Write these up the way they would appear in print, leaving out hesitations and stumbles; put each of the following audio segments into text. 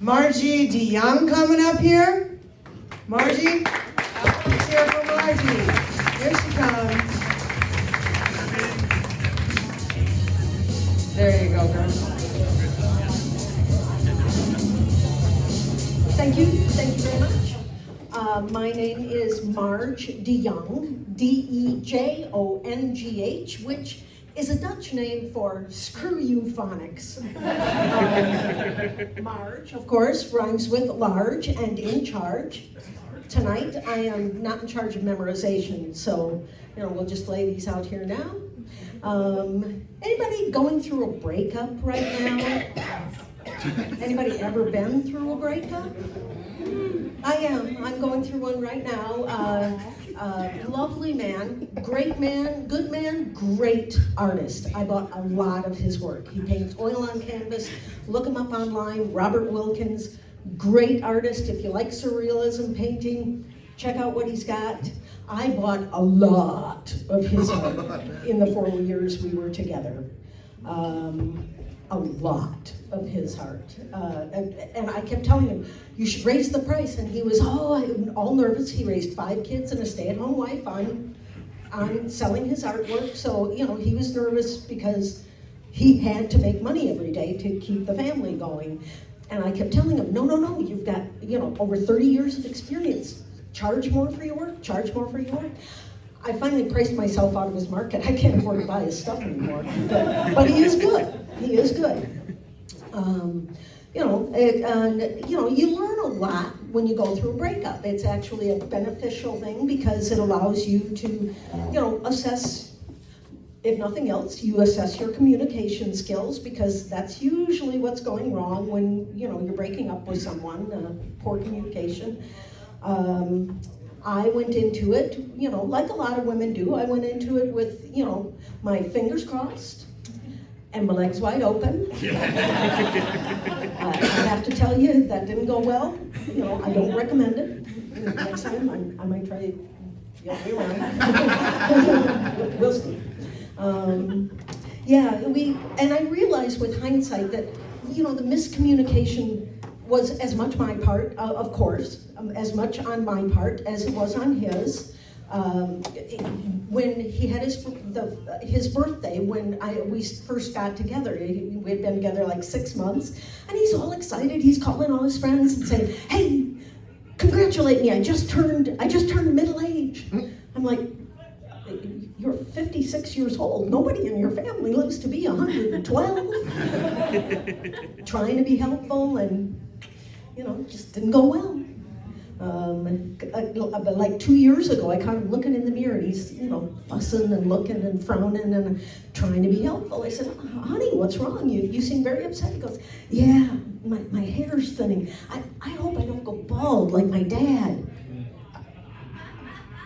Margie DeYoung coming up here. Margie, let's hear for Margie. Here she comes. There you go, girl. Thank you very much. My name is Marge DeYoung, D-E-J-O-N-G-H, which is a Dutch name for screw you phonics. Marge, of course, rhymes with large and in charge. Tonight, I am not in charge of memorization, so we'll just lay these out here now. Anybody going through a breakup right now? Anybody ever been through a breakup? I am. I'm going through one right now. Lovely man, great man, good man, great artist. I bought a lot of his work. He paints oil on canvas. Look him up online, Robert Wilkins. Great artist. If you like surrealism painting, check out what he's got. I bought a lot of his art in the 4 years we were together. A lot of his art. And I kept telling him, you should raise the price. And he was all nervous. He raised 5 kids and a stay-at-home wife on selling his artwork. So, he was nervous because he had to make money every day to keep the family going. And I kept telling him, no, you've got, over 30 years of experience. Charge more for your work, charge more for your work. I finally priced myself out of his market. I can't afford to buy his stuff anymore. But he is good. He is good. You learn a lot when you go through a breakup. It's actually a beneficial thing because it allows you to, assess, if nothing else, you assess your communication skills because that's usually what's going wrong when, you're breaking up with someone, poor communication. I went into it, like a lot of women do, I went into it with, my fingers crossed and my legs wide open. I have to tell you, that didn't go well. I don't recommend it. Next time, I might try it the other way around. We'll see. And I realized with hindsight that, the miscommunication was as much my part, of course, as much on my part as it was on his. When he had his birthday, when we first got together, we had been together like 6 months, and he's all excited. He's calling all his friends and saying, "Hey, congratulate me! I just turned middle age." I'm like, "You're 56 years old. Nobody in your family lives to be 112." Trying to be helpful and. Just didn't go well. But like 2 years ago, I caught him looking in the mirror and he's, fussing and looking and frowning and trying to be helpful. I said, "Honey, what's wrong? You seem very upset." He goes, "Yeah, my hair's thinning. I hope I don't go bald like my dad."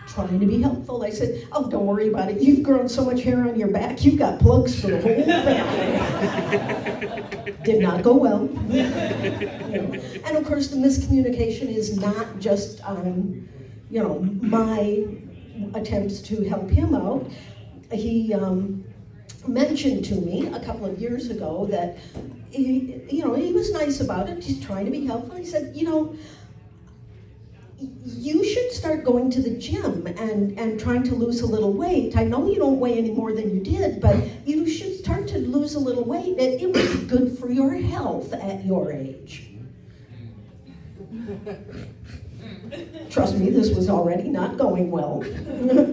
Trying to be helpful. I said, "Oh, don't worry about it. You've grown so much hair on your back, you've got plugs for the whole family." Did not go well. And of course, the miscommunication is not just on, my attempts to help him out. He mentioned to me a couple of years ago that he was nice about it. He's trying to be helpful. He said, "You should start going to the gym and trying to lose a little weight. I know you don't weigh any more than you did, but you should start to lose a little weight. It would be good for your health at your age." Trust me, this was already not going well.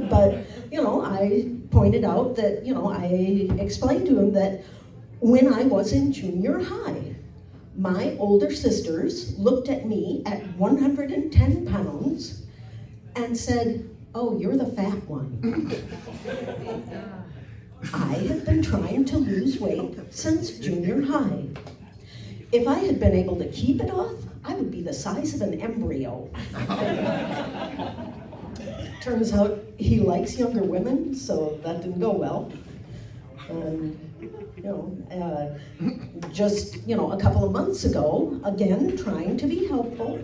But, I pointed out that, I explained to him that when I was in junior high, my older sisters looked at me at 110 pounds and said, "Oh, you're the fat one." I had been trying to lose weight since junior high. If I had been able to keep it off, I would be the size of an embryo. Turns out he likes younger women, so that didn't go well. Just a couple of months ago, again, trying to be helpful,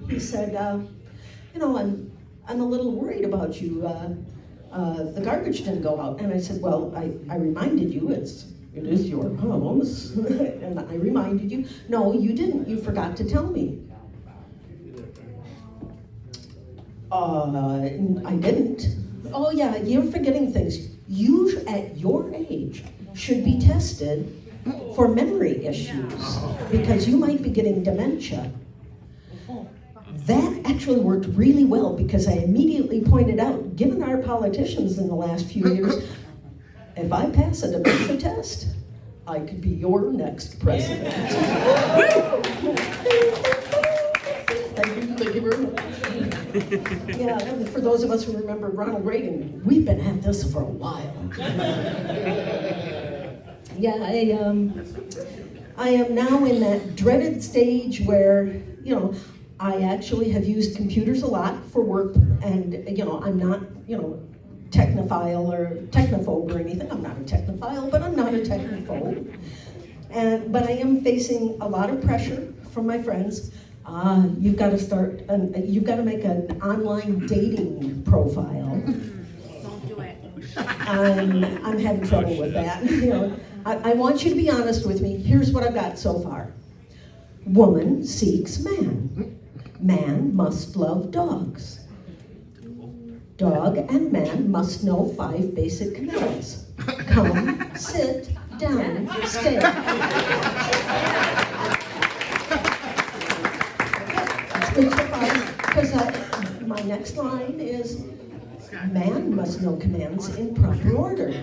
he said, I'm a little worried about you. The garbage didn't go out. And I said, "Well, I reminded you, it's It is your house. And I reminded you, no, you didn't. You forgot to tell me. I didn't. Oh yeah, you're forgetting things. You, at your age, should be tested for memory issues because you might be getting dementia. That actually worked really well because I immediately pointed out, given our politicians in the last few years, if I pass a dementia test, I could be your next president. Thank you very much. Yeah, and for those of us who remember Ronald Reagan, we've been at this for a while. Yeah, I am now in that dreaded stage where, I actually have used computers a lot for work, and, I'm not, technophile or technophobe or anything. I'm not a technophile, but I'm not a technophobe. But I am facing a lot of pressure from my friends. You've got to make an online dating profile. Don't do it. I'm having trouble with that. I want you to be honest with me. Here's what I've got so far. Woman seeks man. Man must love dogs. Dog and man must know 5 basic commands. Come, sit, down, stay. That's good so far, because my next line is, man must know commands in proper order.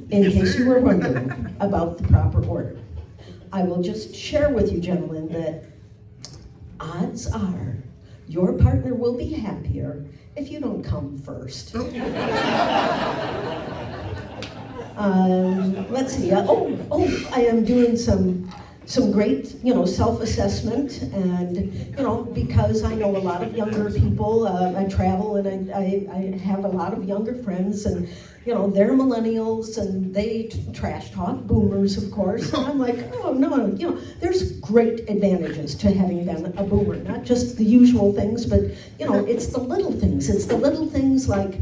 In case you were wondering about the proper order. I will just share with you, gentlemen, that odds are your partner will be happier if you don't come first. Let's see. I am doing some great, self-assessment, and because I know a lot of younger people, I travel and I have a lot of younger friends, and they're millennials and they trash talk boomers, of course. And I'm like, oh no, there's great advantages to having been a boomer, not just the usual things, but it's the little things. It's the little things like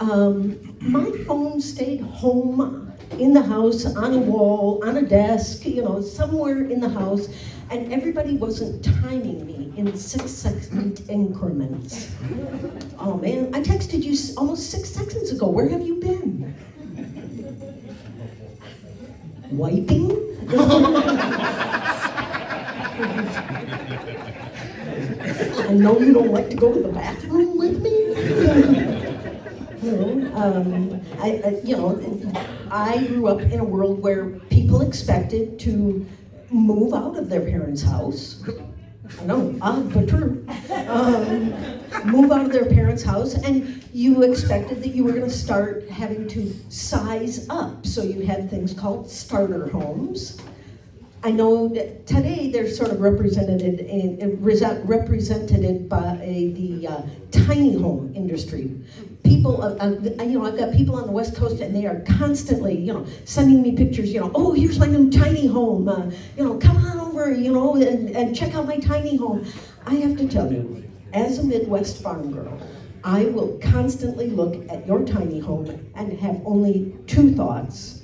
my phone stayed home in the house, on a wall, on a desk, somewhere in the house, and everybody wasn't timing me in 6-second increments. Oh man, I texted you almost 6 seconds ago. Where have you been? Wiping? I know you don't like to go to the bathroom with me. I grew up in a world where people expected to move out of their parents' house. I know, odd but true. Move out of their parents' house, and you expected that you were going to start having to size up. So you had things called starter homes. I know that today they're sort of represented by the tiny home industry. People, I've got people on the West Coast, and they are constantly, sending me pictures. Oh, here's my new tiny home. Come on over, and check out my tiny home. I have to tell you, as a Midwest farm girl, I will constantly look at your tiny home and have only 2 thoughts.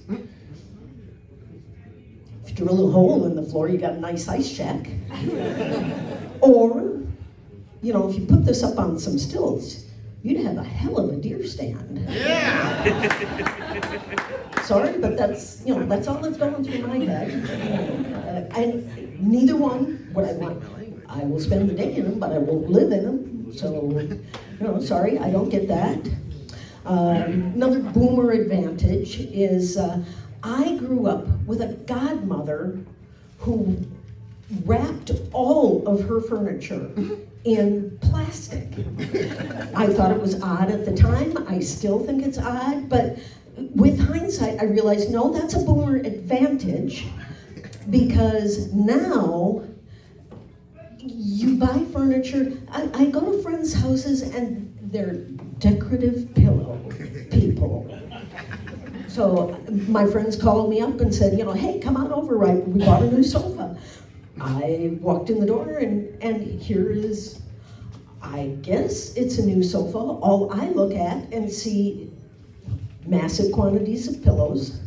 If you drill a hole in the floor, you got a nice ice shack. Or, if you put this up on some stilts, you'd have a hell of a deer stand. Yeah. Sorry, but that's all that's going through my head. And neither one would I want. I will spend the day in them, but I won't live in them. So, sorry, I don't get that. Another boomer advantage is I grew up with a godmother who wrapped all of her furniture in plastic. I thought it was odd at the time. I still think it's odd, but with hindsight, I realized, no, that's a boomer advantage, because now you buy furniture. I go to friends' houses and they're decorative pillow people. So my friends called me up and said, hey, come on over, right? We bought a new sofa. I walked in the door and here is, I guess it's a new sofa. All I look at and see massive quantities of pillows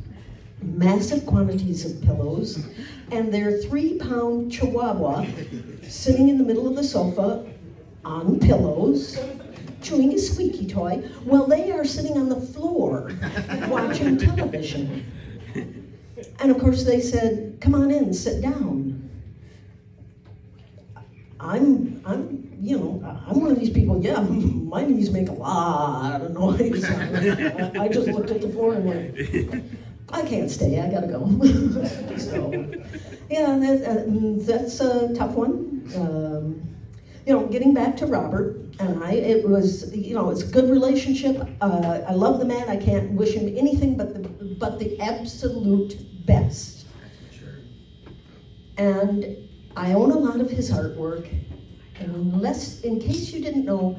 massive quantities of pillows, and their 3-pound chihuahua sitting in the middle of the sofa on pillows, chewing a squeaky toy, while they are sitting on the floor watching television. And of course they said, "Come on in, sit down." I'm one of these people, yeah, my knees make a lot of noise. I just looked at the floor and went, I can't stay, I gotta go. So, yeah, that's a tough one. Getting back to Robert and it was it's a good relationship. I love the man, I can't wish him anything but the absolute best. And I own a lot of his artwork, and in case you didn't know,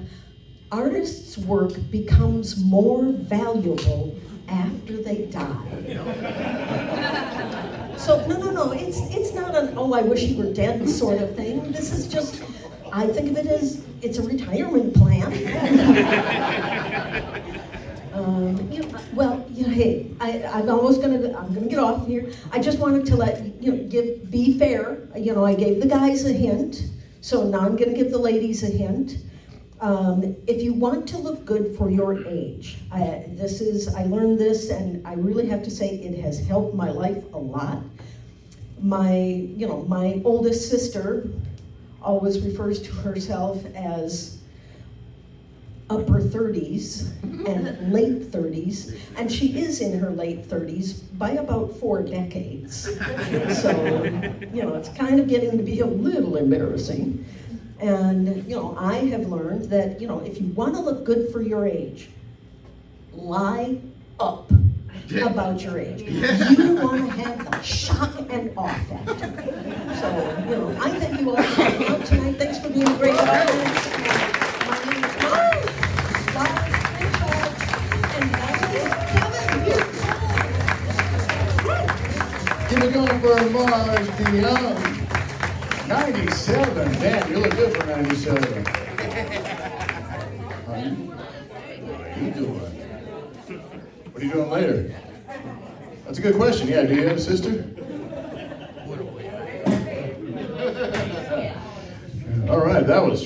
artists' work becomes more valuable after they die. So no, it's not an "oh, I wish he were dead" sort of thing. This is just, I think of it as it's a retirement plan. Hey, I'm gonna get off here. I just wanted to be fair. I gave the guys a hint, so now I'm gonna give the ladies a hint. If you want to look good for your age, I learned this, and I really have to say it has helped my life a lot. My oldest sister always refers to herself as upper 30s and late 30s, and she is in her late 30s by about 4 decades. So, it's kind of getting to be a little embarrassing. And, I have learned that, if you want to look good for your age, lie up about your age. You want to have the shock and awe factor. So, I thank you all for coming out tonight. Thanks for being a great audience. My name is Mark. And that is Kevin. Give it going for Mars Beyond. 97. Damn, you look good for 97. How you doing? What are you doing later? That's a good question. Yeah, do you have a sister? All right, that was